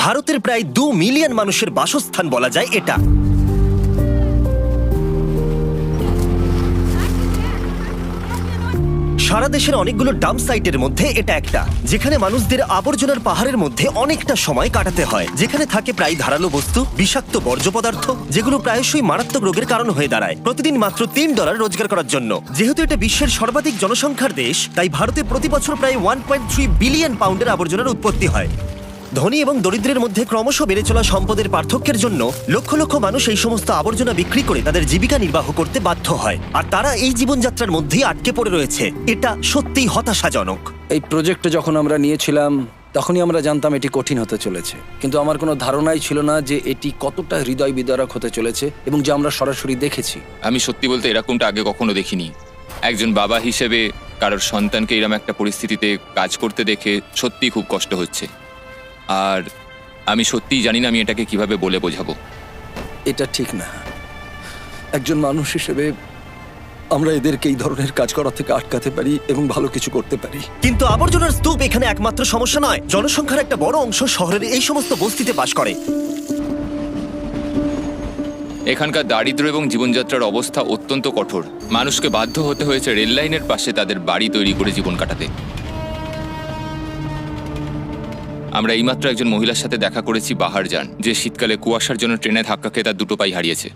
ভারতের প্রায় 2 মিলিয়ন মানুষের বাসস্থান বলা যায় এটা। সারা দেশের অনেকগুলো ডাম্প সাইটের মধ্যে এটা একটা, যেখানে মানুষদের আবর্জনার পাহাড়ের মধ্যে অনেকটা সময় কাটাতে হয়, যেখানে থাকে প্রায় ধারালো বস্তু, বিষাক্ত বর্জ্য পদার্থ, যেগুলো প্রায়শই মারাত্মক রোগের কারণ হয়ে দাঁড়ায় প্রতিদিন মাত্র $3 রোজগার করার জন্য। যেহেতু এটা বিশ্বের সর্বাধিক জনসংখ্যার দেশ, তাই ভারতে প্রতি বছর প্রায় 1.3 বিলিয়ন পাউন্ডের আবর্জনার উৎপত্তি হয়। ধনী এবং দরিদ্রের মধ্যে ক্রমশ বেড়ে চলা সম্পদের পার্থক্যের জন্য লক্ষ লক্ষ মানুষ এই সমস্ত আবর্জনা বিক্রি করে তাদের জীবিকা নির্বাহ করতে বাধ্য হয়, আর তারা এই জীবনযাত্রার মধ্যেই আটকে পড়ে রয়েছে। এটা সত্যিই হতাশাজনক। এই প্রজেক্টটা যখন আমরা নিয়েছিলাম তখনই আমরা জানতাম এটি কঠিন হতে চলেছে, কিন্তু আমার কোনো ধারণাই ছিল না যে এটি কতটা হৃদয় বিদারক হতে চলেছে এবং যে আমরা সরাসরি দেখেছি। আমি সত্যি বলতে এরকমটা আগে কখনো দেখিনি। একজন বাবা হিসেবে কারোর সন্তানকে এরকম একটা পরিস্থিতিতে কাজ করতে দেখে সত্যিই খুব কষ্ট হচ্ছে, আর আমি সত্যিই জানি না আমি এটাকে কিভাবে বলে বোঝাবো। এটা ঠিক না। একজন মানুষ হিসেবে আমরা এদেরকে এই ধরনের কাজ করা থেকে আটকাতে পারি এবং ভালো কিছু করতে পারি। কিন্তু আবর্জনার স্তূপ এখানে একমাত্র সমস্যা নয়। জনসংখ্যার একটা বড় অংশ শহরের এই সমস্ত বস্তিতে বাস করে। এখানকার দারিদ্র্য এবং জীবনযাত্রার অবস্থা অত্যন্ত কঠোর। মানুষকে বাধ্য হতে হয়েছে রেল লাইনের পাশে তাদের বাড়ি তৈরি করে জীবন কাটাতে। আমরা এইমাত্র একজন মহিলার সাথে দেখা করেছি, বাহার যান, যে শীতকালে কুয়াশার জন্য ট্রেনে ধাক্কা খেয়ে তার 2 পাই হারিয়েছে।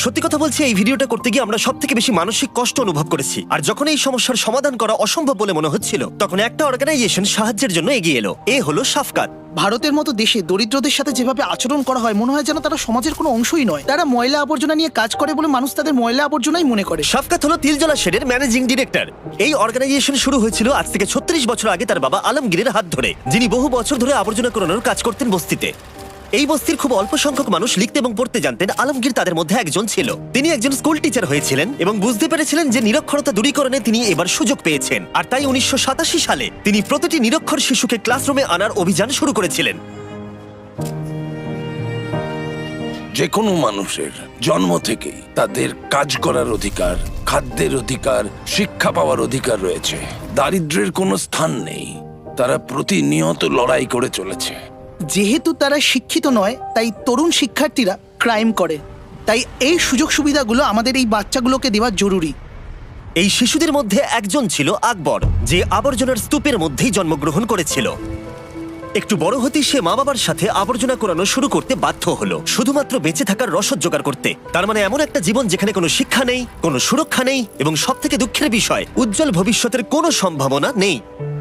সত্যি কথা বলছি, এই ভিডিওটা করতে গিয়ে আমরা সব থেকে বেশি মানসিক কষ্ট অনুভব করেছি। আর যখন এই সমস্যার সমাধান করা অসম্ভব বলে মনে হচ্ছিল, তখন একটা অর্গানাইজেশন সাহায্যের জন্য এগিয়ে এলো। এ হলো সাফকাত। ভারতের মতো দেশে দরিদ্রদের সাথে যেভাবে আচরণ করা হয়, মনে হয় যেন তারা সমাজের কোনো অংশই নয়। তারা ময়লা আবর্জনা নিয়ে কাজ করে বলে মানুষ তাদের ময়লা আবর্জনাই মনে করে। সাফকাত হলো তিলজলা শেডের ম্যানেজিং ডিরেক্টর। এই অর্গানাইজেশন শুরু হয়েছিল আজ থেকে 36 বছর আগে তার বাবা আলমগীরের হাত ধরে, যিনি বহু বছর ধরে আবর্জনা কুড়ানোর কাজ করতেন বস্তিতে। এই বস্তির খুব অল্প সংখ্যক মানুষ লিখতে এবং পড়তে জানতেন। আলমগীর তাদের মধ্যে একজন ছিল। তিনি একজন স্কুল টিচার হয়েছিলেন এবং বুঝতে পেরেছিলেন যে নিরক্ষরতা দূরীকরণে তিনি এবার সুযোগ পেয়েছেন। আর তাই 1987 সালে তিনি প্রতিটি নিরক্ষর শিশুকে ক্লাসরুমে আনার অভিযান শুরু করেছিলেন। যে কোনো মানুষের জন্ম থেকেই তাদের কাজ করার অধিকার, খাদ্যের অধিকার, শিক্ষা পাওয়ার অধিকার রয়েছে। দারিদ্র্যের কোনো স্থান নেই। তারা প্রতিনিয়ত লড়াই করে চলেছে। যেহেতু তারা শিক্ষিত নয়, তাই তরুণ শিক্ষার্থীরা ক্রাইম করে। তাই এই সুযোগ সুবিধাগুলো আমাদের এই বাচ্চাগুলোকে দেওয়া জরুরি। এই শিশুদের মধ্যে একজন ছিল আকবর, যে আবর্জনার স্তূপের মধ্যেই জন্মগ্রহণ করেছিল। একটু বড় হতেই সে মা বাবার সাথে আবর্জনা কুড়ানো শুরু করতে বাধ্য হলো, শুধুমাত্র বেঁচে থাকার রসদ জোগাড় করতে। তার মানে এমন একটা জীবন যেখানে কোনো শিক্ষা নেই, কোনো সুরক্ষা নেই, এবং সব থেকে দুঃখের বিষয়, উজ্জ্বল ভবিষ্যতের কোনো সম্ভাবনা নেই।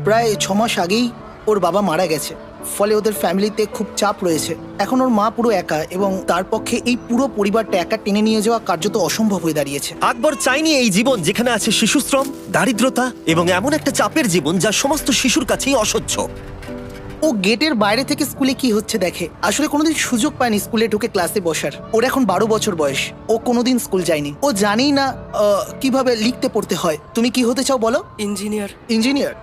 প্রায় 6 মাস আগেই ওর বাবা মারা গেছে, ফলে ওদের ফ্যামিলিতে খুব চাপ রয়েছে। এখন ওর মা পুরো একা, এবং তার পক্ষে এই পুরো পরিবারটা একা টেনে নিয়ে যাওয়া কার্যত অসম্ভব হয়ে দাঁড়িয়েছে। আকবর চাইনি এই জীবন যেখানে আছে শিশুশ্রম, দারিদ্রতা এবং এমন একটা চাপের জীবন যা সমস্ত শিশুর কাছেই অসহ্য। ও গেটের বাইরে থেকে স্কুলে কি হচ্ছে দেখে। আসলে কোনোদিন সুযোগ পায়নি স্কুলে ঢুকে ক্লাসে বসার। ওর এখন 12 বছর বয়স। ও কোনোদিন স্কুল যায়নি। ও জানেই না কিভাবে লিখতে পড়তে হয়। তুমি কি হতে চাও বলো? ইঞ্জিনিয়ার। ইঞ্জিনিয়ার?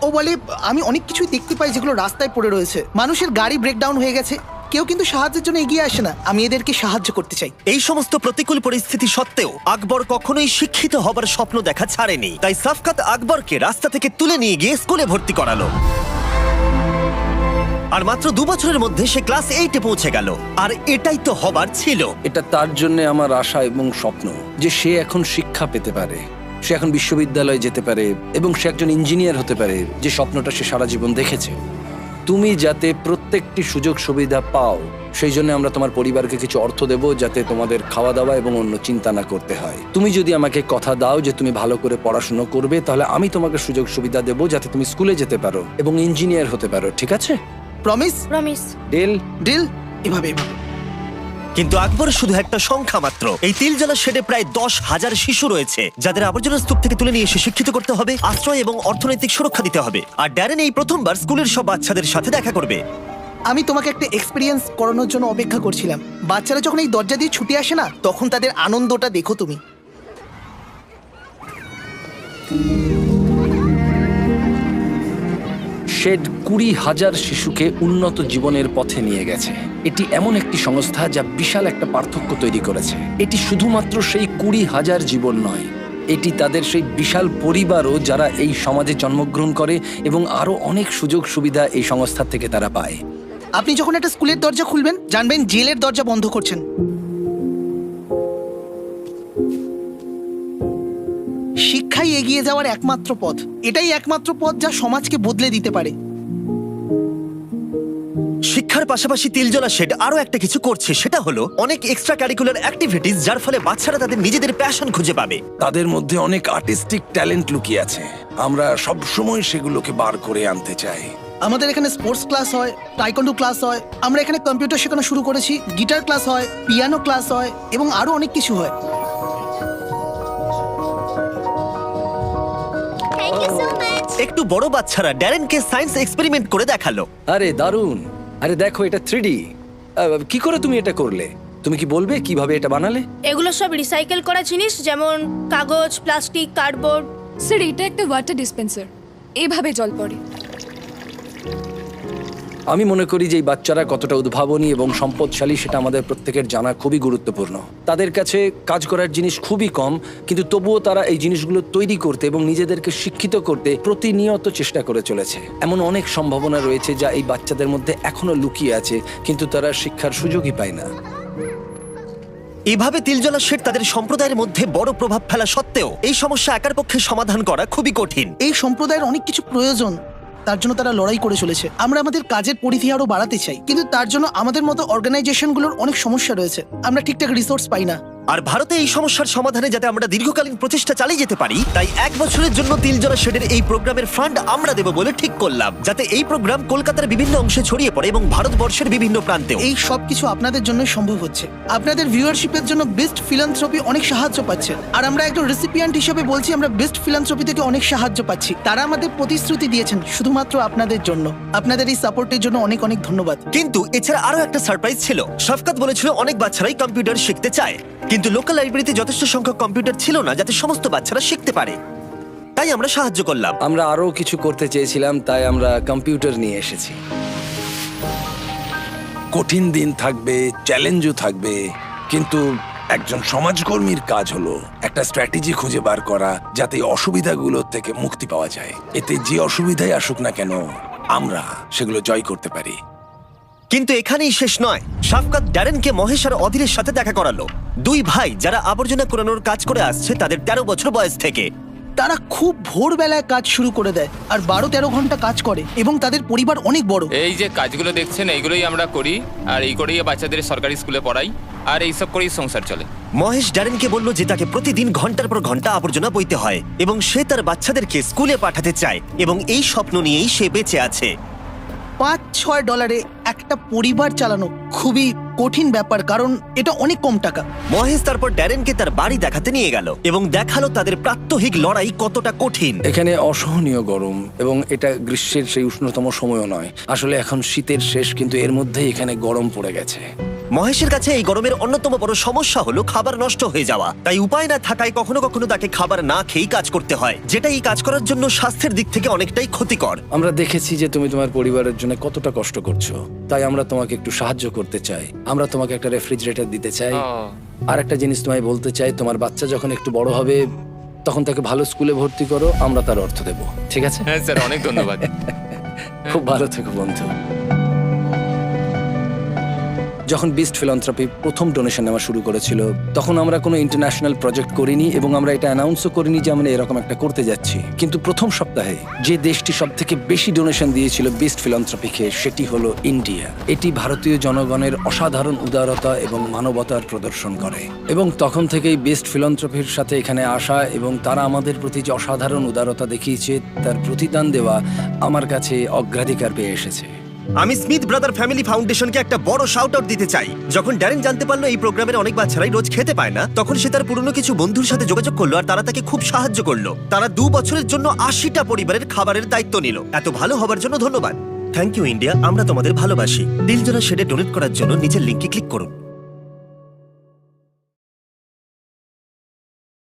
ও বলে আমি অনেক কিছুই দেখতে পাই যেগুলো রাস্তায় পড়ে রয়েছে। মানুষের গাড়ি ব্রেকডাউন হয়ে গেছে, কেউ কিন্তু সাহায্যের জন্য এগিয়ে আসে না। আমি এদেরকে সাহায্য করতে চাই। এই সমস্ত প্রতিকূল পরিস্থিতি সত্ত্বেও আকবর কখনোই শিক্ষিত হবার স্বপ্ন দেখা ছাড়েনি। তাই সাফকাত আকবরকে রাস্তা থেকে তুলে নিয়ে গিয়ে স্কুলে ভর্তি করালো। আর মাত্র 2 বছরের মধ্যে সে ক্লাস 8-এ পৌঁছে গেল। আর এটাই তো হবার ছিল। এটা তার জন্য আমার আশা এবং স্বপ্ন যে সে এখন শিক্ষা পেতে পারে, সে এখন বিশ্ববিদ্যালয়ে যেতে পারে এবং সে একজন ইঞ্জিনিয়ার হতে পারে, যে স্বপ্নটা সে সারা জীবন দেখেছে। তুমি যাতে প্রত্যেকটি সুযোগ সুবিধা পাও, সেই জন্য আমরা তোমার পরিবারকে কিছু অর্থ দেব, যাতে তোমাদের খাওয়া দাওয়া এবং অন্য চিন্তা না করতে হয়। তুমি যদি আমাকে কথা দাও যে তুমি ভালো করে পড়াশোনা করবে, তাহলে আমি তোমাকে সুযোগ সুবিধা দেব যাতে তুমি স্কুলে যেতে পারো এবং ইঞ্জিনিয়ার হতে পারো। ঠিক আছে? প্রমিস? প্রমিস। ডিল? ডিল? এভাবে। কিন্তু আকবর শুধু একটা সংখ্যা মাত্র। এই তিলজলা শেডে প্রায় 10,000 শিশু রয়েছে, যাদের আবর্জনা স্তূপ থেকে তুলে নিয়ে এসে শিক্ষিত করতে হবে, আশ্রয় এবং অর্থনৈতিক সুরক্ষা দিতে হবে। আর ড্যারেন এই প্রথমবার স্কুলের সব বাচ্চাদের সাথে দেখা করবে। আমি তোমাকে একটা এক্সপেরিয়েন্স করানোর জন্য অপেক্ষা করছিলাম। বাচ্চারা যখন এই দরজা দিয়ে ছুটে আসে না, তখন তাদের আনন্দটা দেখো তুমি। শেড 20,000 শিশুকে উন্নত জীবনের পথে নিয়ে গেছে। এটি এমন একটি সংস্থা যা বিশাল একটা পার্থক্য তৈরি করেছে। এটি শুধুমাত্র সেই 20,000 জীবন নয়, এটি তাদের সেই বিশাল পরিবারও যারা এই সমাজে জন্মগ্রহণ করে, এবং আরো অনেক সুযোগ সুবিধা এই সংস্থা থেকে তারা পায়। আপনি যখন একটা স্কুলের দরজা খুলবেন জানবেন জেলের দরজা বন্ধ করছেন। শিক্ষাই এগিয়ে যাওয়ার একমাত্র পথ। এটাই একমাত্র পথ যা সমাজকে বদলে দিতে পারে। শিক্ষার পাশাপাশি তিলজলা শেড আরো একটা কিছু করছে, সেটা হলো অনেক এক্সট্রা ক্যারিকুলার অ্যাক্টিভিটিস, যার ফলে বাচ্চারা তাদের নিজেদের প্যাশন খুঁজে পাবে। তাদের মধ্যে অনেক আর্টিস্টিক ট্যালেন্ট লুকিয়ে আছে, আমরা সব সময় সেগুলোকে বার করে আনতে চাই। আমাদের এখানে স্পোর্টস ক্লাস হয়, টাইকোন্ডো ক্লাস হয়, আমরা এখানে কম্পিউটার শেখানো শুরু করেছি, গিটার ক্লাস হয়, পিয়ানো ক্লাস হয় এবং আরো অনেক কিছু হয়। একটু বড় বাচ্চারা ড্যারেনকে সায়েন্স এক্সপেরিমেন্ট করে দেখালো। আরে দারুণ! আরে দেখো, এটা 3D। কি করে তুমি এটা করলে? তুমি কি বলবে কিভাবে এটা বানালে? এগুলো সব রিসাইকেল করা জিনিস, যেমন কাগজ, প্লাস্টিক, কার্ডবোর্ড। স্যার, এটা একটা ওয়াটার ডিসপেন্সার, এভাবে জল পড়ে। আমি মনে করি যে এই বাচ্চারা কতটা উদ্ভাবনী এবং সম্পদশালী সেটা আমাদের প্রত্যেকের জানা খুবই গুরুত্বপূর্ণ। তাদের কাছে কাজ করার জিনিস খুবই কম, কিন্তু তবুও তারা এই জিনিসগুলো তৈরি করতে এবং নিজেদেরকে শিক্ষিত করতে প্রতিনিয়ত চেষ্টা করে চলেছে। এমন অনেক সম্ভাবনা রয়েছে যা এই বাচ্চাদের মধ্যে এখনো লুকিয়ে আছে, কিন্তু তারা শিক্ষার সুযোগই পায় না। এভাবে তিলজলা শেড তাদের সম্প্রদায়ের মধ্যে বড় প্রভাব ফেলা সত্ত্বেও এই সমস্যা একার পক্ষে সমাধান করা খুবই কঠিন। এই সম্প্রদায়ের অনেক কিছু প্রয়োজন, তার জন্য তারা লড়াই করে চলেছে। আমরা আমাদের কাজের পরিধি আরো বাড়াতে চাই, কিন্তু তার জন্য আমাদের মতো অর্গানাইজেশনগুলোর অনেক সমস্যা রয়েছে। আমরা ঠিকঠাক রিসোর্স পাই না। আর ভারতে এই সমস্যার সমাধানে যাতে আমরা দীর্ঘকালীন প্রচেষ্টা চালিয়ে যেতে পারি, তাই 1 বছরের জন্য তিলজলা শেডের এই প্রোগ্রামের ফান্ড আমরা দেব বলে ঠিক করলাম, যাতে এই প্রোগ্রাম কলকাতার বিভিন্ন অংশে ছড়িয়ে পড়ে এবং ভারতবর্ষের বিভিন্ন প্রান্তেও। এই সব কিছু আপনাদের জন্যই সম্ভব হচ্ছে। আপনাদের ভিউয়ারশিপের জন্য বেস্ট ফিলান্থ্রপি অনেক সাহায্য পাচ্ছে, আর আমরা একজন রেসিপিয়েন্ট হিসেবে বলছি আমরা বেস্ট ফিলান্থ্রপি থেকে অনেক সাহায্য পাচ্ছি। তারা আমাদের প্রতিশ্রুতি দিয়েছেন শুধুমাত্র আপনাদের জন্য। আপনাদের এই সাপোর্টের জন্য অনেক অনেক ধন্যবাদ। কিন্তু এছাড়া আরো একটা সারপ্রাইজ ছিল। শফকাত বলেছিল অনেক বাচ্চারাই কম্পিউটার শিখতে চায়, কিন্তু লোকাল লাইব্রেরিতে যথেষ্ট সংখ্যক কম্পিউটার ছিল না যাতে সমস্ত বাচ্চারা শিখতে পারে। তাই আমরা সাহায্য করলাম। আমরা আরো কিছু করতে চেয়েছিলাম, তাই আমরা কম্পিউটার নিয়ে এসেছি। কঠিন দিন থাকবে, চ্যালেঞ্জও থাকবে, কিন্তু একজন সমাজকর্মীর কাজ হলো একটা স্ট্র্যাটেজি খুঁজে বার করা যাতে এই অসুবিধাগুলোর থেকে মুক্তি পাওয়া যায়। এতে যে অসুবিধাই আসুক না কেন, আমরা সেগুলো জয় করতে পারি। কিন্তু এখানেই শেষ নয়। শফকাত ড্যারেনকে মহেশ আর অধীরের সাথে দেখা করালো, দুই ভাই যারা আবর্জনা কুড়ানোর কাজ করে আসছে তাদের 13 বছর বয়স থেকে। তারা খুব ভোরবেলায় কাজ শুরু করে দেয় আর 12-13 ঘন্টা কাজ করে, এবং তাদের পরিবার অনেক বড়। এই যে কাজগুলো দেখছেন এইগুলোই আমরা করি, আর এই করেই বাচ্চাদের সরকারি স্কুলে পড়াই, আর এইসব করেই সংসার চলে। মহেশ ড্যারেনকে বলল যে তাকে প্রতিদিন ঘন্টার পর ঘন্টা আবর্জনা বইতে হয় এবং সে তার বাচ্চাদেরকে স্কুলে পাঠাতে চায়, এবং এই স্বপ্ন নিয়েই সে বেঁচে আছে। $5-6 একটা পরিবার চালানো খুবই কঠিন ব্যাপার, কারণ এটা অনেক কম টাকা। মহেশ তারপর ড্যারেনকে তার বাড়ি দেখাতে নিয়ে গেল এবং দেখালো তাদের প্রাত্যহিক লড়াই কতটা কঠিন। এখানে অসহনীয় গরম, এবং এটা গ্রীষ্মের সেই উষ্ণতম সময়ও নয়। আসলে এখন শীতের শেষ, কিন্তু এর মধ্যেই এখানে গরম পড়ে গেছে। মহেশের কাছে এই গরমের অন্যতম বড় সমস্যা হলো খাবার নষ্ট হয়ে যাওয়া। তাই উপায় না থাকায় কখনো কখনো তাকে খাবার না খেয়েই কাজ করতে হয়, যেটা এই কাজ করার জন্য স্বাস্থ্যের দিক থেকে অনেকটাই ক্ষতিকর। আমরা দেখেছি যে তুমি তোমার পরিবারের জন্য কতটা কষ্ট করছো, তাই আমরা তোমাকে একটু সাহায্য করতে চাই। আমরা তোমাকে একটা রেফ্রিজারেটর দিতে চাই, আর একটা জিনিস তোমায় বলতে চাই, তোমার বাচ্চা যখন একটু বড় হবে তখন তাকে ভালো স্কুলে ভর্তি করো, আমরা তার অর্থ দেব, ঠিক আছে? হ্যাঁ স্যার, অনেক ধন্যবাদ। খুব ভালো থেকো বন্ধু। যখন বিস্ট ফিলান্থ্রপি প্রথম ডোনেশন নেওয়া শুরু করেছিল, তখন আমরা কোনো ইন্টারন্যাশনাল প্রজেক্ট করিনি এবং আমরা এটা অ্যানাউন্সও করিনি যে আমরা এরকম একটা করতে যাচ্ছি। কিন্তু প্রথম সপ্তাহে যে দেশটি সব থেকে বেশি ডোনেশন দিয়েছিল বিস্ট ফিলান্থ্রপিকে, সেটি হলো ইন্ডিয়া। এটি ভারতীয় জনগণের অসাধারণ উদারতা এবং মানবতার প্রদর্শন করে, এবং তখন থেকেই বিস্ট ফিলান্থ্রপির সাথে এখানে আসা এবং তারা আমাদের প্রতি যে অসাধারণ উদারতা দেখিয়েছে তার প্রতিদান দেওয়া আমার কাছে অগ্রাধিকার পেয়ে এসেছে। আমি স্মিথ ব্রাদার ফ্যামিলি ফাউন্ডেশনকে একটা বড় শাউট আউট দিতে চাই। যখন ড্যারেন জানতে পারলো এই প্রোগ্রামের অনেক বাচ্চারাই রোজ খেতে পায় না, তখন সে তার পুরনো কিছু বন্ধুর সাথে যোগাযোগ করলো আর তারা তাকে খুব সাহায্য করলো। তারা 2 বছরের জন্য 80টা পরিবারের খাবারের দায়িত্ব নিল। এত ভালো হবার জন্য ধন্যবাদ। থ্যাংক ইউ ইন্ডিয়া, আমরা তোমাদের ভালোবাসি। তিলজলা শেডে ডোনেট করার জন্য নিচের লিংকে ক্লিক করুন।